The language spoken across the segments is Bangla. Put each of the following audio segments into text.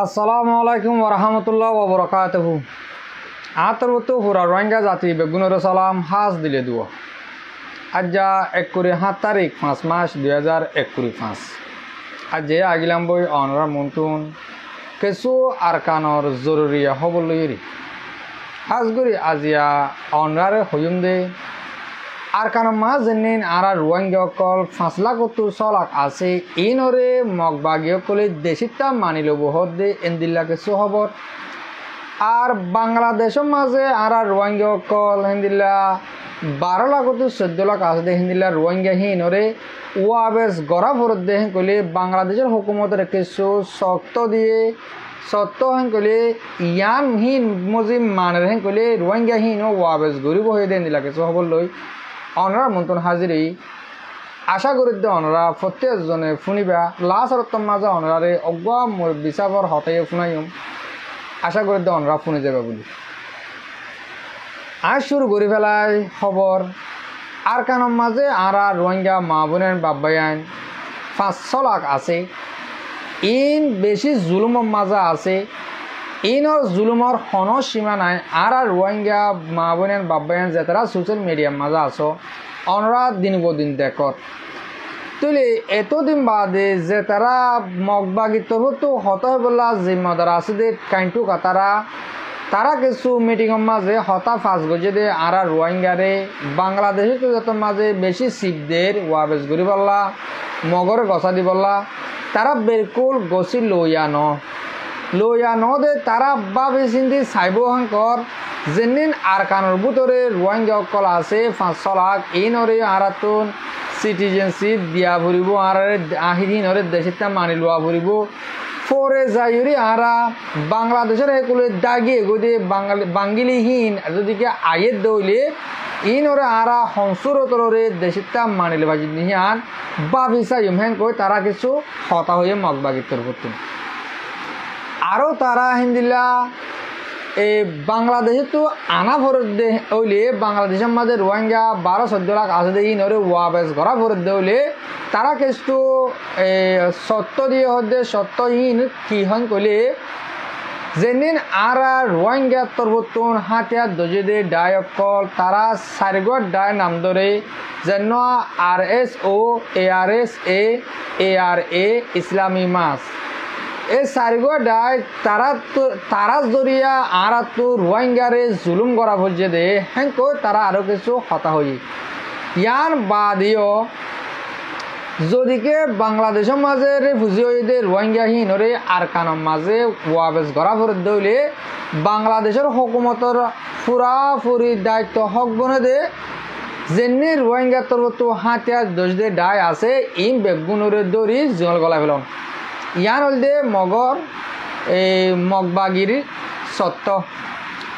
আসসালামু আলাইকুম ওরহামতুল্লাহ ওবরাকাতুহু। আতরবতু হুরা রোহিঙ্গা জাতি বেগুনের সালাম হাজ দিলে দুয়া। আজ্জা 7 তারিখ 5 মাস 2025। আজে আগিলাম বই অনরা মন্তুন কিছু আরকানর জরুরিয়া হবলইরি হাজগুড়ি আজিয়া অনরারে হইম দে আরকানর মা জেনিন আরা রোহিঙ্গা অকল 5,70,000 লাখ আছে ইনরে মগবাগীয় কলে দেশিতা মানিল বহর দে এন্দিল্লা কিছু খবর। আর বাংলাদেশের মাঝে আরা রোহিঙ্গা অকল হিন্দিল্লা 12 লাখ 14 লাখ আছে দে হিন্দিল্লা রোহিঙ্গা হিনরে ওয়াবেস গড়া ভরত দে কলে বাংলাদেশের হুকুমতের কিছু শক্ত দিয়ে সত্য হেন কলে ইয়ান হিন মজিম মানের হেন কলে রোহিঙ্গা হিন ও ওয়াবেস গরিব হয়ে দেন দিলা কিছু খবর লই অনরা মন্তন হাজিরি আশা করি দে অনরা প্রত্যেকজনে শুনিবা লাস্ট আর মাঝে অনরারে অজ্ঞা বিচার হটাই শুনাইম আশা করি দে অনরা শুনি যাবে বলি আজ শুরু করি ফেলাই খবর। আর কারণ মাঝে আরা রোহিঙ্গা মা বোনের বাবায়ান 500 লাখ আছে ইন বেশি জুলুমের মাঝে আছে ইনর জুলুমর হন সীমা নাই। আর রোহিঙ্গা মা বোনের বাবায়ান যেতারা সোশ্যাল মিডিয়ার মাঝে আছো অনরা দিন দিন দেখত তুলি এতদিন বাদে যে তারা মগবাগিত হতো হত বলা জিম্মাদার আছে দে কাইন্টু তারা কিছু মিটিংয়ের মাঝে হতা ফাঁস গজে দে আর রোহিঙ্গারে বাংলাদেশে তো যত মাঝে বেশি শিবদের ওয়াবেস গরি বললা মগরে গছা দি বললা তারা বিলকুল গছি লইয়া ন দে তারা ভাবি চিন্তি চাইব হাঙ্কর যেদিন আর কানোর ভিতরে রোহিঙ্গা অকল আছে 500 লাখ ইনরে আরাতুন সিটিজেনশিপ দিয়া ভরিব আর আহিনরে দেশিতা মানি লোয়া ভরিব ফরে যাইরি আরা বাংলাদেশের এগুলো দাগিয়ে গদি বাঙ্গিলিহীন যদিকে আয়ের দইলে ইনরে আরা হংসুরতরে দেশিতা মানিলে বাজি নিহান বাবিসা ইমহেন কই তারা কিছু হতা হয়ে মগবাগিতর করতেন আরও তারা হিন্দিলা এই বাংলাদেশে তো আনা ভরত দে হইলে বাংলাদেশের মাঝে রোহিঙ্গা 12-14 লাখ আছে দেখি নরে ওয়াবেস ঘরা ভরত দে হইলে তারা কিছু সত্য দিয়ে হতে সত্যহীন কি হন কইলে যেদিন আর রোহিঙ্গা তরবতন হাতিয়া দজে দে ডায় অকল তারা সারিগর ডায় নাম ধরে যেন RSO ARSA ARA ইসলামী মাস এই সারিগো ডাই তারা জরিয়া আর তো রোহিঙ্গারে জুলুম করা ভরছে দে হ্যাঁ তারা আরো কিছু হতা হই ইয়ান বাদিও যদিকে বাংলাদেশের মাঝে রেফিউজি হয়ে দে রোহিঙ্গাহীনরে আর কানের মাঝে ওয়াবেস গড়া ভরে দইলে বাংলাদেশের হুকুমতর পুরাপুরি দায়িত্ব হক বনে দে যেমনি রোহিঙ্গা তরবতো হাতিয়া দোষ দে ডাই আছে ইম বেগুনরে দৌড়ি জল গলা ফেলন ইয়ান হল দে মগর এই মগবাগির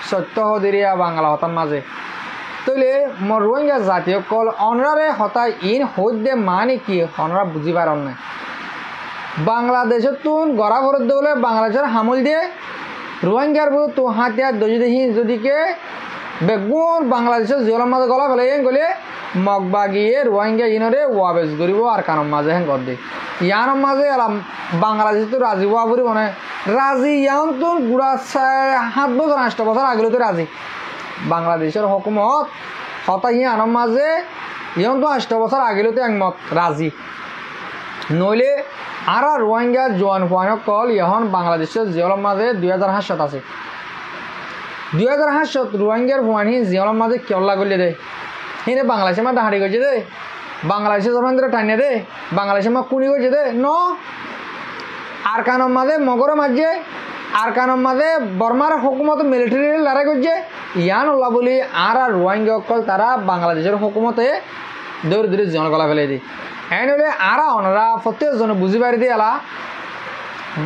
সত্য হদিরিয়া বাংলা হতার মাঝে তৈলে রোহিঙ্গা জাতীয় কল অনরারে হতায় ইন হইত দে মানে কি অনরা বুঝি পারন না বাংলাদেশের তুন গড়া ভরত দৌলে বাংলাদেশের হামল দিয়ে রোহিঙ্গার বউ তো হাতিয়ার দজি দেখি যদিকে বেগুন বাংলাদেশের জিওলার মাঝে গলা ফেলে গলে মগবাগিয়ে রোহিঙ্গা ইনরে ওয়াবেস করিব আর কানের মাঝে হ্যাঁ কর দে ইয়ার মাঝে এলাম বাংলাদেশ তো রাজি হওয়া পরি মানে রাজি ইয়ান তো গুড়া 7 বছর 8 বছর আগেও তো রাজি বাংলাদেশের হুকুমত হতা ইয়ার মাঝে ইয়ন তো 8 বছর আগেও তো একমত রাজি নইলে আর রোহিঙ্গা জোয়ান ফুয়ান কল এখন বাংলাদেশের জিওলার মাঝে 2008 আছে 2008 রোহিঙ্গার ফুয়ানি জিওলার মাঝে কেলা করলে দে হিনে বাংলাদেশের মা ডাহাড়ি করছে দে বাংলাদেশের জমান্দ্র টানিয়ে দে বাংলাদেশের মা কুনি করছে দে ন আর কানের মাঝে মগরে মাঝে আর কানের মাঝে বর্মার হুকুমত মিলিটারি লড়াই করছে ইয়ান ওলা বলি আর রোহিঙ্গা অকল তারা বাংলাদেশের হুকুমতে দৌড় দৌড়ে জন গলা ফেলে দি এন হলে আর ওনারা প্রত্যেকজন বুঝি পারি দিয়ে এলা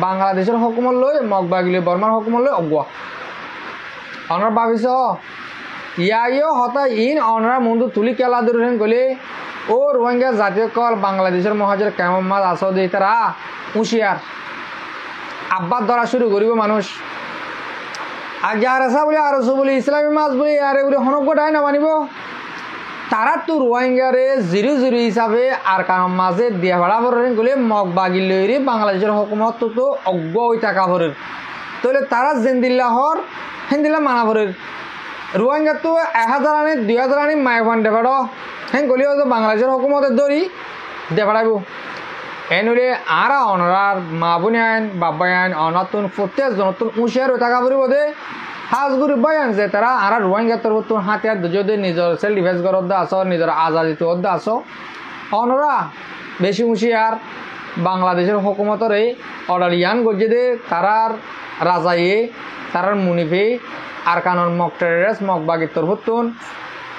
বাংলাদেশের হুকুমত লই মগবাগিলে বর্মার হুকুমত লই অগুয়া ওনারা ভাবিছ ইয়াইও হতা ইন ওনারা মন্দ তুলি কেলা দূরেন গলে ও রোহিঙ্গা জাতীয় কল বাংলাদেশের মহাজের কেমন মাছ আস দিয়ে তারা হুঁশিয়ার আব্বার ধরা শুরু করিব মানুষ আর যার আসা বলে আরসো বলি ইসলামী মাছ বলি আরে বলে হনক গোটাই না মানিব তারা তো রোহিঙ্গারে জিরো জিরো হিসাবে আর কারণ মাঝে দিয়া ভাড়া ভরেন গলে মগ বাগি লইরে বাংলাদেশের হুকুমত তো অজ্ঞ ওই টাকা ভরের তাহলে তারা জেন্দিল্লাহর হেন্দিল্লা মানা ভরের রোহিঙ্গা তো 1000 আনি 2000 আনি মায় ফান দেবাড় হ্যাঁ গলিও তো বাংলাদেশের হুকুমতের দড়ি দেবাড়াইব এনুরে আরা অনরার মা বোনে আইন বাবাই আইন অনতুন প্রত্যেক জনতুন উশিয়ার টাকা ভরিব দে হাজগুড়ি বয়ান যে তারা আর রোহিঙ্গা তোর হাতিয়ার যদি নিজের সেলফ ডিফেন্স করার আস নিজের আজাদিত আস অনরা বেশি হুঁশিয়ার বাংলাদেশের হুকুমতর এই অর্ডার ইয়ান গজে দে তারার রাজাইয়ে তারার মুনিফে আর কানন মক টেরারিস্ট মক বাগির তরফতুন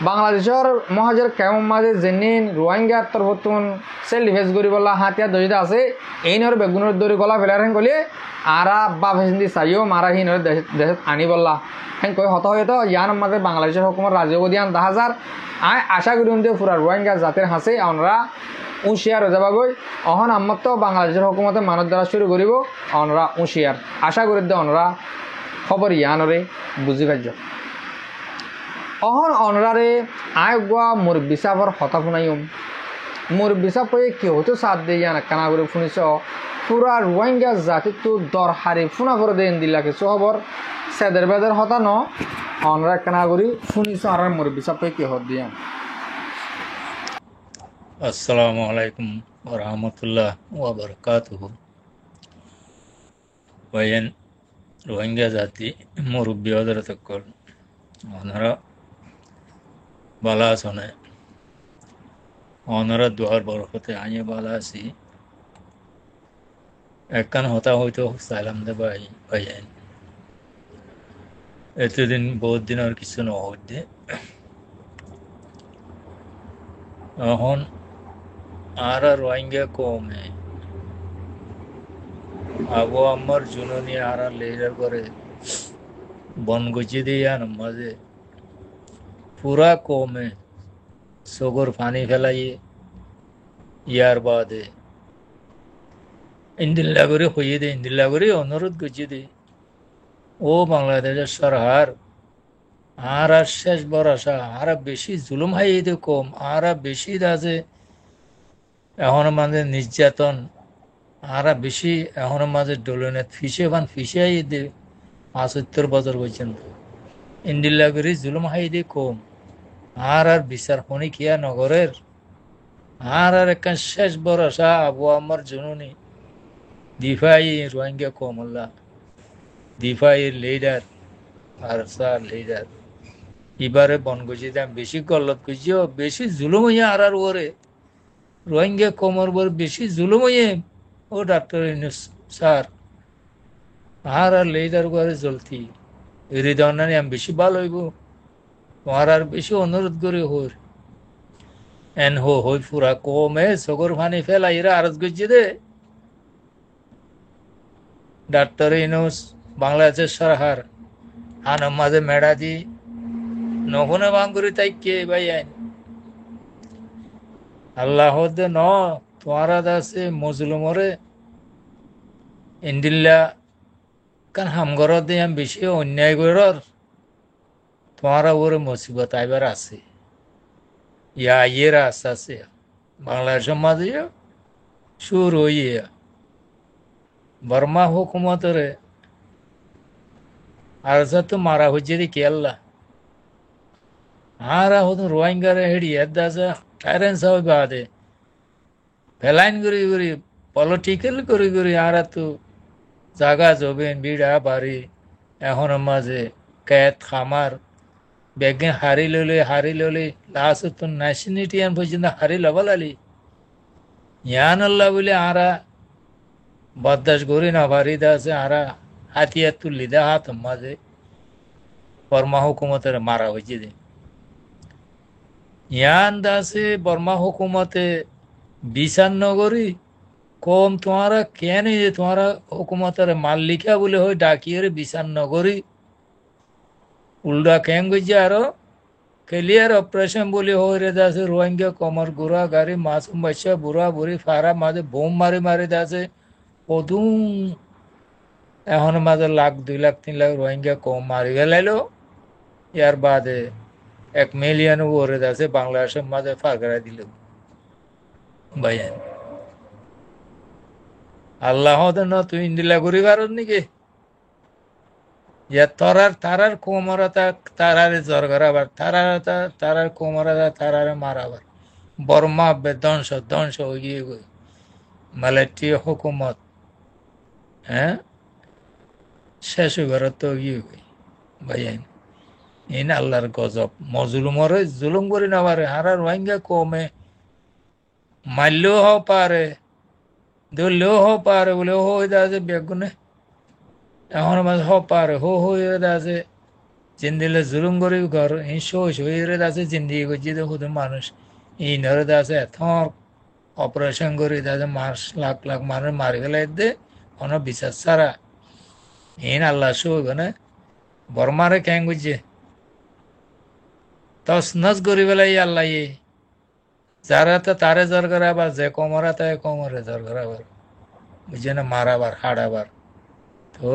বাংলাদেশের মহাজের কেমন মাঝে জেনিন রোহিঙ্গার তরফতুন সেলফ ডিফেন্স করি বলা হাতিয়ার দজিতে আছে এই নর বেগুনের দড়ি গলা ফেলার হেন গলিয়ে আরা বাপ হিন্দি চাইও মারা হিনরে দেশত আনি বললা হেন কই হত হয়তো ইয়ান মাঝে বাংলাদেশের হুকুমত রাজ্য দিয়ান 10,000 আয় আশা করি যে পুরা রোহিঙ্গা জাতির হাসে আমরা উঁশিয়ার হয়ে যাবাগৈ অহন আমার তো বাংলাদেশের হুকুমতে মানত দ্বারা শুরু করিব অনরা উঁশিয়ার আশা করি দে অনরা খবর ইয়ানরে বুঝি পাইজ অহন অনরারে আয় গোয়া মোর বিচাপর হতা শুনাইম মোর বিচাপ কি হতো সাথ দিয়ে ইয়ান কানা করে শুনিছ পুরা রোহিঙ্গা জাতি তো দরহারে ফুনা করে দেন দিলা কিছু খবর সেদের বেদের হতা ন অনরা কানা করি শুনিছ আর মোর বিচাপ কি হত দিয়া আসসালামু আলাইকুম ওয়া রাহমাতুল্লাহ ওয়া বারাকাতুহু বয়ান রোহিঙ্গা জাতি মুরব্বী হযরতকল ওনারা বালা শোনে ওনারা দুয়ার বরকতে আইয়ে বালা আছি একখান হতা হয়তো সালাম দে ভাই ভাইয়ান এতদিন বহুত দিন আর কিছু নহতে এখন আর রোহিঙ্গা কমে আবু আমার জুননি আর লেজার করে বন গজি দিয়ে মাঝে পুরা কমে সগর পানি ফেলাইয়ে ইয়ার বাদে ইন্দিল্লা করে হইয়ে দে ইন্দিল্লা করে অনুরোধ গজি দে ও বাংলাদেশের সরকার আর শেষ ভরসা আর বেশি জুলুম হাইয়ে দে কম আর বেশি আছে এখন মাঝে নির্যাতন আর বেশি এখন মাঝে ডোলনে ফিসে আইয়ে দে 75 বছর পর্যন্ত ইন্দিল্লা করে জুলুম হাইয়ে দে কম আর বিচার হনি কিয়া নগরের আর একটা শেষ ভরসা আবু আমার জননী দিফাই রোহিঙ্গা কমল্লা দিফাই লিডার আর লিডার এবারে বন গজি দাম বেশি গল্লত গজিও বেশি জুলুম হইয়া আর ওরে রোহিঙ্গা কমর বর বেশি জুলুম হইয়ে ও ডাক্তার স্যার আর লিডার করে চলতি হৃদয় নানি আমি বেশি ভালো হইব তোমার আর বেশি অনুরোধ করে হর এন হই পুরা কমে সগর ফানি ফেলা এরা আরজ গজি দে ডাক্তার ইনুস বাংলাদেশের সরকার আন মাঝে মেড়া দি নখনে বাঙ্গুরি তাই কে ভাই আইন আল্লাহ দে ন তোমার আছে মজলুমরে ইন্দিল্লা কান হামগর দে আমি বেশি অন্যায় করর তোমার ওরে মুসিবত আইবার আছে ইয়া ইয়ের আস্তে আছে বাংলাদেশের মাঝে সুর হইয়ে বর্মা হুকুমতরে আর তো মারা হচ্ছে দি কেল্লা আর হতো রোহিঙ্গারে হেডি এদাসা টাইরেন্স হবে বাদে ফেলাইন করি পলিটিক্যাল করি আর তো জাগা জবেন বিড়া বাড়ি এখন মাঝে ক্যাত খামার বেগে হারি ললে লাস্ট তো ন্যাশনালিটি আন পর্যন্ত হারি লবলালি ইয়ান আল্লাহ বলে আরা বদাস করি না ভারি দাসে আরা হাতিয়ার তুললি দে হাত মাঝে বর্মা হুকুমতের মারা হয়েছে দে ইয়ান দাসে বর্মা হুকুমতে বিচার নগরী কম তোমারা কেন তোমারা হুকুমতের মাল্লিকা বলে হয় ডাকিয়ে বিচার নগরী উল্টা কেন গেছে আরো ক্লিয়ার অপারেশন বলে হয় রে দাসে রোহিঙ্গা কমর গুড়া গাড়ি মাসুম বাচ্চা বুড়া বুড়ি ফারা মাঝে বোম মারি দাসে কদুম এখন মাঝে 1 লাখ 2 লাখ 3 লাখ রোহিঙ্গা কম মারি গেলাইলো ইয়ার বাদে 1 মিলিয়ন উপরে আছে বাংলাদেশের মাঝে পার করে দিল ভাইয়ান আল্লাহ না তুই ইন্দিলা করি পারত নাকি যে তারার কোমরতা তারারে জ্বর করাবার তারার কোমরতা তারারে মারাবার বর্মা ধ্বংস ধ্বংস হয়ে গই মালেট্রিয় হুকুমত হ্যাঁ শেষ ঘর তো গিয়ে গই ভাইয়ান ইন আল্লাহর গজব মজলুমরে জুলুম করি না পারে হারার রোহিঙ্গা কমে মারলেও হ পারে ধরলেও হ পারে বলে হো হয়ে আছে বেগুনে এখন মাঝে হ পারে হো হয়ে আছে জিন্দিলে জুলুম করি ঘর হিংস হয়ে আছে জিন্দিগি করছি তো শুধু মানুষ ইনরে আছে থর অপারেশন করি আছে মাস লাখ লাখ মানুষ মারি ফেলাই দে কোনো বিচার ছাড়া ইন আল্লাহ শুভ না বর্মারে ক্যাং বুঝছে তস নস করি ফেলাই আল্লাহ যারা তো তারে জ্বর করাবার যে কোমরা তাই কোমরে জ্বর করাবার বুঝছে না মারাবার হাড়াবার তো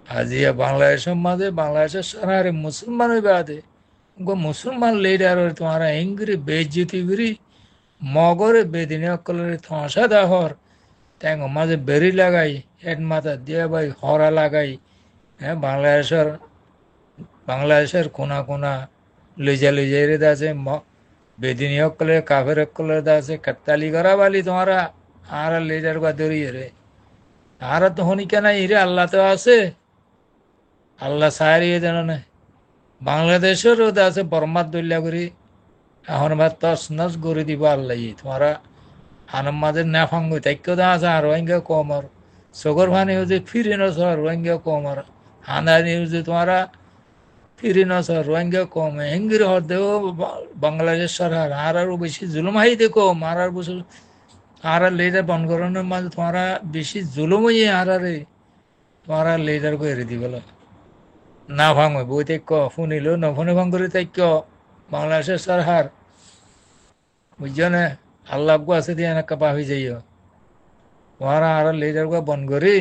আজিয়া বাংলাদেশের মাঝে বাংলাদেশের সারা মুসলমান বাদে মুসলমান লিডার তোমার এঙ্গরি বেজ্জিতি করি মগরে বেদিনে অকলের থসা দাহর ট্যাং মাঝে বেরি লাগাই হেড মাথা দিয়ে ভাই হরা লাগাই হ্যাঁ বাংলাদেশের কোনা কোনা লইজা রে আছে বেদিনী অকলে কাফের অকলে আছে কাত্তালি করা বালি তোমারা আর লিডার বা দরিয়ে রে আর তো হনি কেন ইরে আল্লাহ তো আছে আল্লাহ সাহারিয়ে যেন না বাংলাদেশেরও আছে বর্মার দল্যা করি এখন বা তস নস করে দিব আল্লাহ তোমারা আনম মাঝে না ফাঙ্গু তাইকেও দা আছে আর রোহিঙ্গা কমর সগর ভানি হচ্ছে ফিরে নস রোহিঙ্গা কমর হানানি হচ্ছে তোমারা ফিরে নস রোহিঙ্গা কম হেঙ্গির হর দেও বাংলাদেশ সরকার আরও বেশি জুলুম হাই দেখো মারার বছর আর লেজার বনগরণের মাঝে তোমারা বেশি জুলুম হয়ে আরে তোমারা লেজার করে দি বলো না ভাঙবে বই তাই শুনিল নফনে ভাঙ করে তাই বাংলাদেশের সরকার বুঝছো না আল্লাহ আছে দিয়ে না কাপা হয়ে যাইও তোমারা আর লেজার বন করি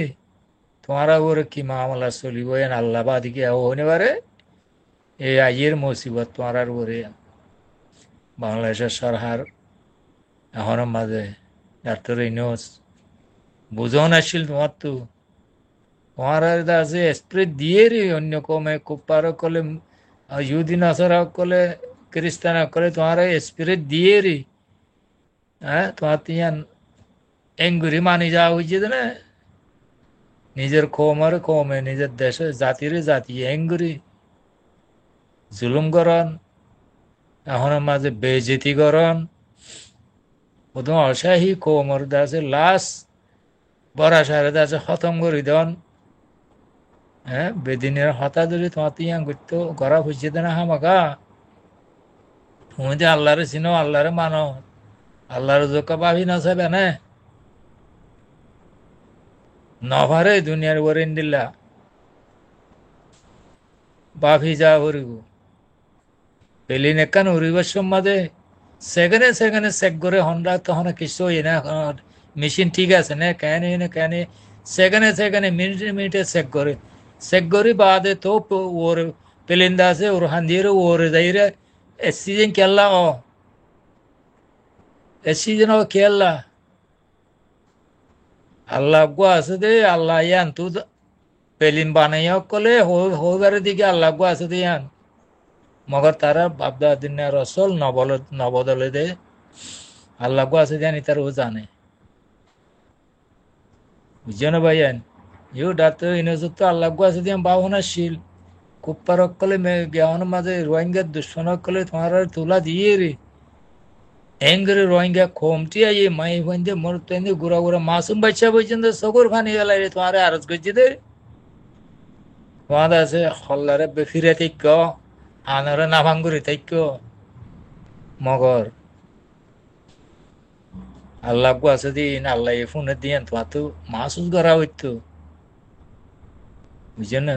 তোমারা ওরে কি মামলা চলিব এন আল্লাহ বা দিকে হনে পারে এই আইয়ের মুসিবত তোমার ওরে বাংলাদেশের সরকার এখনের মাঝে ডাক্তার ইনোস বুঝন আসছিল তোমার তো তোমার আছে স্প্রে দিয়ে রে অন্য কমে কুপার কলে ইহুদিন আসার কলে খ্রিস্টান কলে তোমার স্প্রে দিয়ে রে হ্যাঁ তোমার তিয়ান এঙ্গুরি মানি যাওয়া হয়েছে না নিজের কমরে কমে নিজের দেশে জাতির জাতি এঙ্গুরি জুলুম করন এখনের মাঝে বেজেতি করন প্রথম অসাহী কমর দাসে লাশ বড়া সারে দাসে খতম করে দেন হ্যাঁ বেদিনের হতা ধরে তোমার তিয়াং করতো করা হয়েছে না হামাকা তুমি যে আল্লাহরে চিনো আল্লাহরে মানো আল্লাহর জোকা পাবি না চাবে না নভারে দুনিয়ার ওরেন দিল্লা বাফি যা হরিব পেলি নেকান হরিবার সম্মাদে সেকেন্ডে চেক করে হন্ডা তখন কিছু না মেশিন ঠিক আছে না কেন সেকেন্ডে মিনিটে চেক করে বাদে তো ওর পেলিন্দা আছে ওর হান্দিয়ে ওরে যাইরে সিজন কেল্লা সিজন কেল্লা আল্লাহ গো আছে দে আল্লাহ ইয়ান তু পেলিন বানাইয়া কলে হইবারে দিকে আল্লাহ গো আছে দে ইয়ান মগর তারা বাপদা দিন রসল নবদলে দে আল্লাহ গো আছে জানি তার ও জানে বুঝছো না ভাইয়ান ইউ ডাক্তার ইনজত তো আল্লাহ গো আছে দিয়ে বাহনা শিল কুপ্পার কলে গেহন মাঝে রোহিঙ্গার দুশ্মন কলে তোমার তুলা দিয়ে রে এঙ্গরে রোহিঙ্গা খোমটি আইয়ে মাই বন্ধে মোর তেন্দে গুড়া মাসুম বাচ্চা পর্যন্ত সকর খানি গেল রে তোমার আরজ করছি দে তোমার আছে হল্লারে বেফিরে থাক আনরে না ভাঙ্গুরি থাক মগর আল্লাহ গো আছে দিন আল্লাহ ফোনে দিয়েন তোমার তো মাসুস করা হইতো বুঝছেন না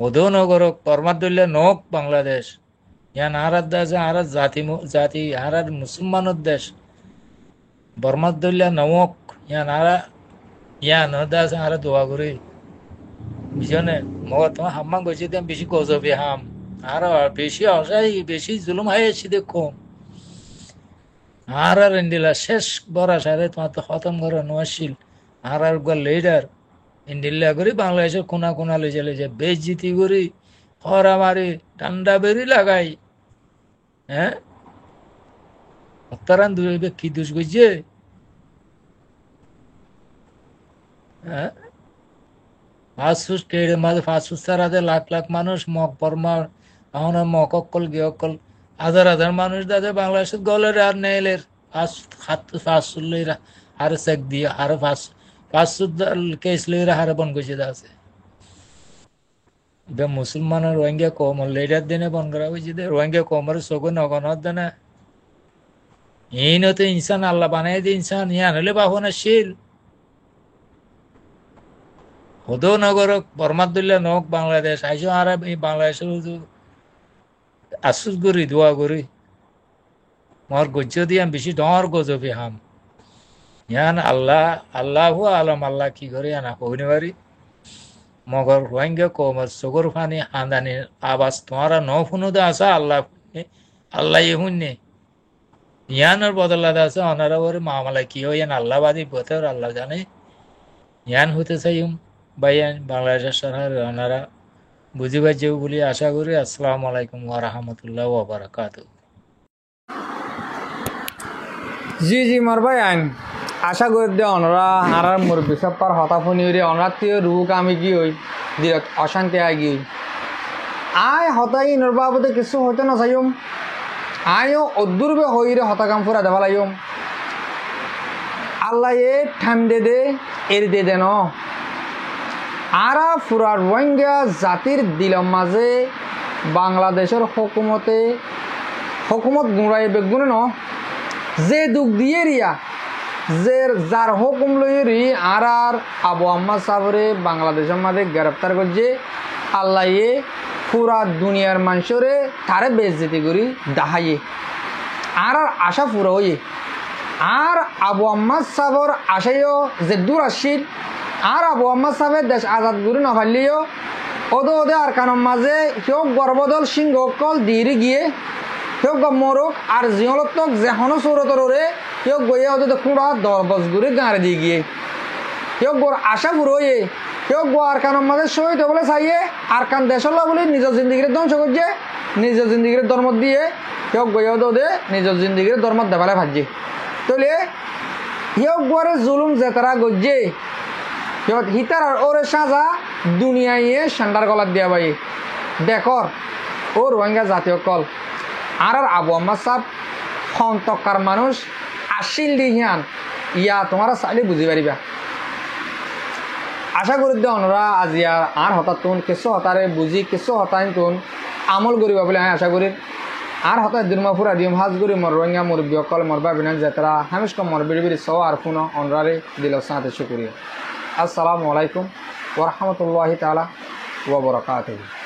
ওদেও নগর কর্মার দলীয় নক বাংলাদেশ ইয়ান আরার দেশ আর জাতি আর মুসলমানের দেশ বর্মার দলীয় নমক ইয়ান দেশ আর দোয়া করি বুঝছো না মগর তোমার হাম্মা গেছি বেশি গজবে হাম আর বেশি অসহায় বেশি জুলুম হয়েছি কম আর ইন্ডিলা শেষ বরাসারে তোমার তো খতম করো নশীল আর লিডার ইন্ডিল্লা করি বাংলাদেশের কোনা কোনা লেজে লেজে বেজ্জিতি করি হরা মারি ঠান্ডা বেরি লাগাই হ্যাঁ হত্যারান কি দুষ করছে হ্যাঁ ফাস্টফুড কেড়ে মাঝে ফাস্টফুড ছাড়াতে লাখ লাখ মানুষ মগ পরমা এখন মক অক্কল গিয়ে অক্কল হাজার হাজার মানুষ দাদা বাংলাদেশের গলের আর নেইলের ফাস্টফুড লইরা হারে চেক দিয়ে হারে ফাস্টফুড কেস লইরা হারে বন করছে আছে এটা মুসলমানের রোহিঙ্গা কম লেটার দিনে বন করা হয়েছে রোহিঙ্গা কমর চোখে নগনত দেনা এই নতো ইনসান আল্লাহ বানাই দিয়ে ইনসান ইয়ান হলে বাহু না শিল হদৌ নগর বর্মাদুল্লাহ নক বাংলাদেশ আইসো আর এই বাংলাদেশের আফসুস করি দোয়া করি মর গজ্জ দিয়ে বেশি ডর গজবি হাম ইয়ান আল্লাহ আল্লাহ আলম আল্লাহ কি করে আনা কইনে পারি মগর রোহিঙ্গা কমর চোখর ফানি হান্দানির আবাস তোমারা ন শুনুদে আসা আল্লাহ আল্লাহ শুননে ইয়ানোর বদলা আছে অনারা ওরে মামলা কি হয় ইয়ান আল্লাহবাদী বতের আল্লাহ জানে ইয়ান হতে চাইম বাইয়ান বাংলাদেশের সরকার ওনারা বুঝি পাইছে বলে আশা করি। আসসালামু আলাইকুম ওয়া রাহমাতুল্লাহি ওয়া বারাকাতুহু। জি জি মোর ভাই আইন আশা করি দে অনরা আর মুরব্বী সপ্পার হতাফনি হইরে অনরাত্মীয় রূপ আমি কি হই দিরত অশান্তি আগি হই আয় হতাই নর বাবদে কিছু হইতে না চাইম আয়ও অদ্দুরবে হইরে হতাকাম ফুরা দেবা লাইম আল্লাহ এ ঠান্ডে দে এর দে দেন আরা ফুরা রোহিঙ্গা জাতির দিলম মাঝে বাংলাদেশের হুকুমত গুঁড়াই বেগুনে ন যে দুঃখ দিয়ে রিয়া যে যার হুকুম লইরি আর আবু আম্মদ সাবরে বাংলাদেশের মাঝে গ্রেপ্তার করছে আল্লাহ এ পুরা দুনিয়ার মানুষরে তারে বেজ্জতি করি দাহাইয়ে আর আশা পুরা হইয়ে আর আবু আম্মদ সাবর আশাইও যে দূর আসছিল আর আবু আম্মদ সাহেবের দেশ আজাদ করে না পারলেও ওদে ওদে আর কানোর মাঝে কেউ গর্বদল সিংহ কল দিয়ে গিয়ে কেউ মরক আর জিহলতক যেখনো চৌরতরে কেউ গিয়ে ওদের কুড়া দরবজ করে গাঁড়ে দিয়ে গিয়ে কেউ গোর আশা ফুরোয়ে কেউ গো আর কানোর মাঝে শহীদ বলে চাইয়ে আর কান দেশল বলে নিজের জিন্দিগির ধ্বংস করছে নিজের জিন্দিগির ধর্ম দিয়ে কেউ গিয়ে ওদে নিজের জিন্দিগির ধর্ম দেবালে ভাজছে তাহলে কেউ গোরে জুলুম জেতারা গজ্জে হিতার ওরে সাজা দুনিয়ায় সান্ডার গলার দিয়া ভাই দেখর ও রোহিঙ্গা জাতীয় কল আর আবু আম্মদ সাহেব সন্তকার মানুষ আসিল দিহিয়ান ইয়া তোমারা চাইলে বুঝি পারিবা আশা করি দে অনরা আজি আর হঠাৎ তুন কিছু হতারে বুঝি কিছু হতাইন তুন আমল করিবা বলে আমি আশা করি আর হঠাৎ দিনমা ফুরা দিম হাজ করি মর রোহিঙ্গা মুরব্বী অকল মরবা বিনান যাত্রা হামিশ কম মর বিড়ি বিড়ি সহ আর পুনঃ অনরারে দিল সাথে শুক্রিয়া। আসসালামু আলাইকুম ওয়া রাহমাতুল্লাহি তাআলা ওয়া বারাকাতুহু।